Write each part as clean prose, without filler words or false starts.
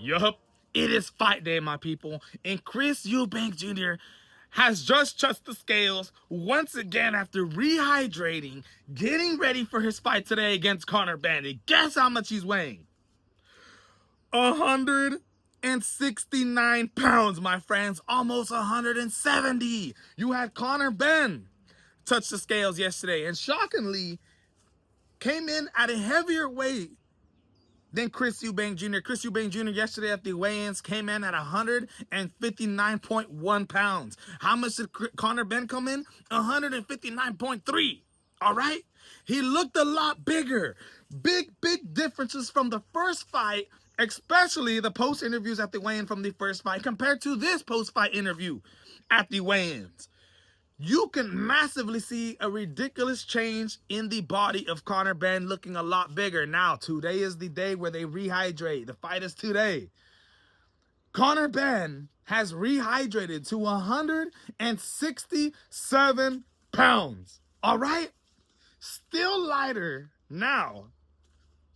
Yup, it is fight day, my people, and Chris Eubank Jr. has just touched the scales once again after rehydrating, getting ready for his fight today against Conor Benn. And guess how much he's weighing? 169 pounds, my friends, almost 170. You had Conor Benn touch the scales yesterday, and shockingly, came in at a heavier weight than Chris Eubank Jr. Chris Eubank Jr. yesterday at the weigh-ins came in at 159.1 pounds. How much did Conor Benn come in? 159.3. All right? He looked a lot bigger. Big differences from the first fight, especially the post-interviews at the weigh-in from the first fight compared to this post-fight interview at the weigh-ins. You can massively see a ridiculous change in the body of Conor Benn looking a lot bigger. Now, today is the day where they rehydrate. The fight is today. Conor Benn has rehydrated to 167 pounds. All right? Still lighter now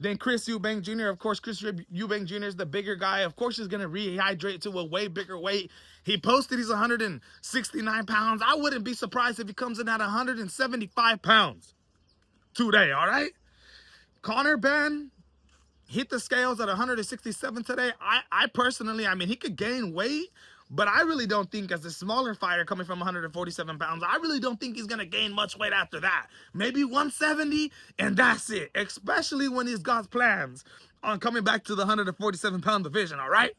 than Chris Eubank Jr. Of course, Chris Eubank Jr. is the bigger guy. Of course, he's going to rehydrate to a way bigger weight. He posted he's 169 pounds. I wouldn't be surprised if he comes in at 175 pounds today, all right? Conor Benn hit the scales at 167 today. I personally, I mean, he could gain weight, but I really don't think as a smaller fighter coming from 147 pounds, I really don't think he's going to gain much weight after that. Maybe 170, and that's it, especially when he's got plans on coming back to the 147-pound division, all right?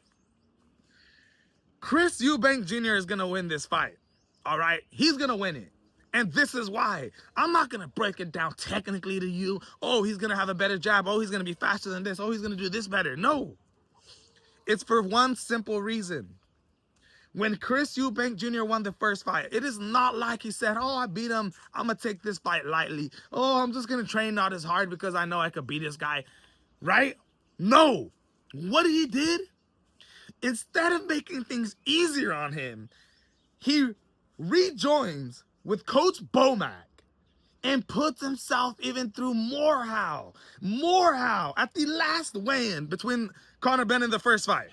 Chris Eubank Jr. is going to win this fight, all right? He's going to win it. And this is why. I'm not going to break it down technically to you. Oh, he's going to have a better jab. Oh, he's going to be faster than this. Oh, he's going to do this better. No. It's for one simple reason. When Chris Eubank Jr. won the first fight, it is not like he said, oh, I beat him, I'm going to take this fight lightly. Oh, I'm just going to train not as hard because I know I could beat this guy, right? No. What he did, instead of making things easier on him, he rejoins with Coach Bomac and puts himself even through more hell at the last weigh-in between Conor Benn and the first fight.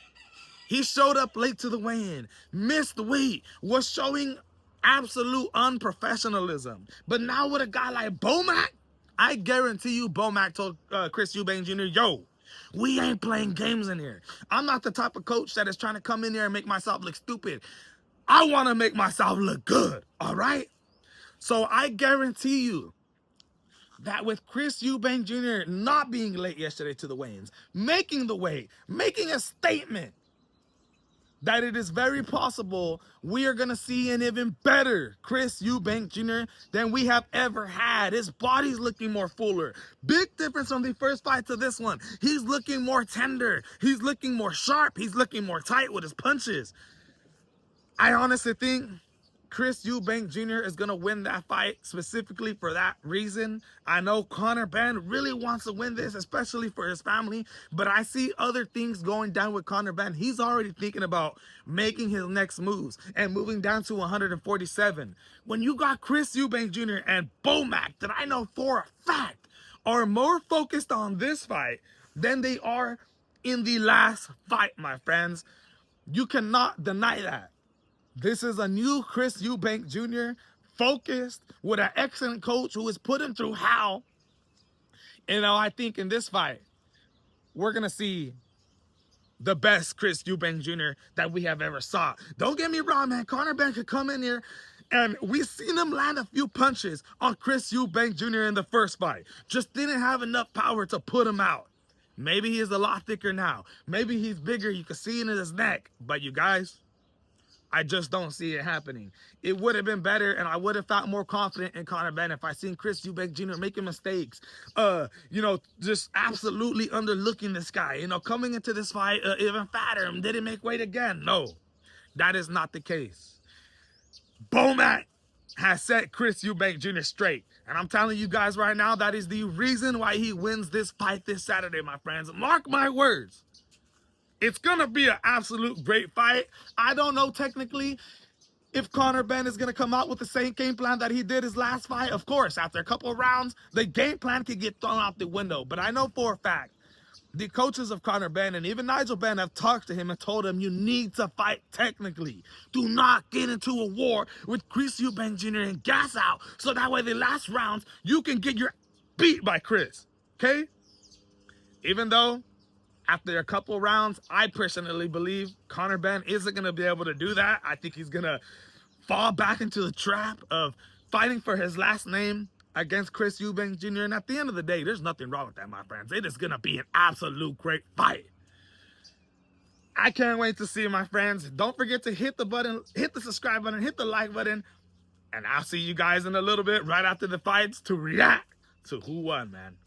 He showed up late to the weigh-in, missed weight, was showing absolute unprofessionalism. But now with a guy like Bomac, I guarantee you Bomac told Chris Eubank Jr., yo, we ain't playing games in here. I'm not the type of coach that is trying to come in here and make myself look stupid. I want to make myself look good, all right? So I guarantee you that with Chris Eubank Jr. not being late yesterday to the weigh-ins, making the weight, making a statement, that it is very possible we are going to see an even better Chris Eubank Jr. than we have ever had. His body's looking more fuller. Big difference from the first fight to this one. He's looking more tender. He's looking more sharp. He's looking more tight with his punches. I honestly think Chris Eubank Jr. is going to win that fight specifically for that reason. I know Conor Benn really wants to win this, especially for his family, but I see other things going down with Conor Benn. He's already thinking about making his next moves and moving down to 147. When you got Chris Eubank Jr. and Bomac, that I know for a fact are more focused on this fight than they are in the last fight, my friends. You cannot deny that. This is a new Chris Eubank Jr., focused with an excellent coach who has put him through hell. You know, I think in this fight, we're going to see the best Chris Eubank Jr. that we have ever saw. Don't get me wrong, man. Conor Benn could come in here, and we've seen him land a few punches on Chris Eubank Jr. in the first fight. Just didn't have enough power to put him out. Maybe he's a lot thicker now. Maybe he's bigger. You can see it in his neck. But you guys, I just don't see it happening. It would have been better, and I would have felt more confident in Conor Benn if I seen Chris Eubank Jr. making mistakes. Just absolutely underlooking this guy. You know, coming into this fight even fatter and didn't make weight again. No, that is not the case. Bomac has set Chris Eubank Jr. straight. And I'm telling you guys right now, that is the reason why he wins this fight this Saturday, my friends. Mark my words. It's going to be an absolute great fight. I don't know technically if Conor Benn is going to come out with the same game plan that he did his last fight. Of course, after a couple of rounds, the game plan could get thrown out the window. But I know for a fact The coaches of Conor Benn and even Nigel Benn have talked to him and told him, you need to fight technically. Do not get into a war with Chris Eubank Jr. and gas out, so that way the last rounds you can get your beat by Chris. Okay? Even though after a couple rounds, I personally believe Conor Benn isn't going to be able to do that. I think he's going to fall back into the trap of fighting for his last name against Chris Eubank Jr. And at the end of the day, there's nothing wrong with that, my friends. It is going to be an absolute great fight. I can't wait to see you, my friends. Don't forget to hit the button, hit the subscribe button, hit the like button. And I'll see you guys in a little bit right after the fights to react to who won, man.